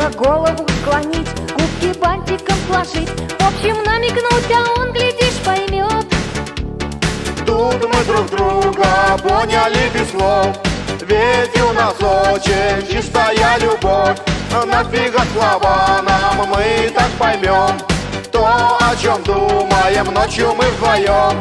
Да голову склонить, губки бантиком сложить, в общем намекнуть, а он, глядишь, поймет. Тут мы друг друга поняли без слов, ведь у нас очень чистая любовь. Нафига слова нам, мы так поймем то, о чем думаем ночью мы вдвоем.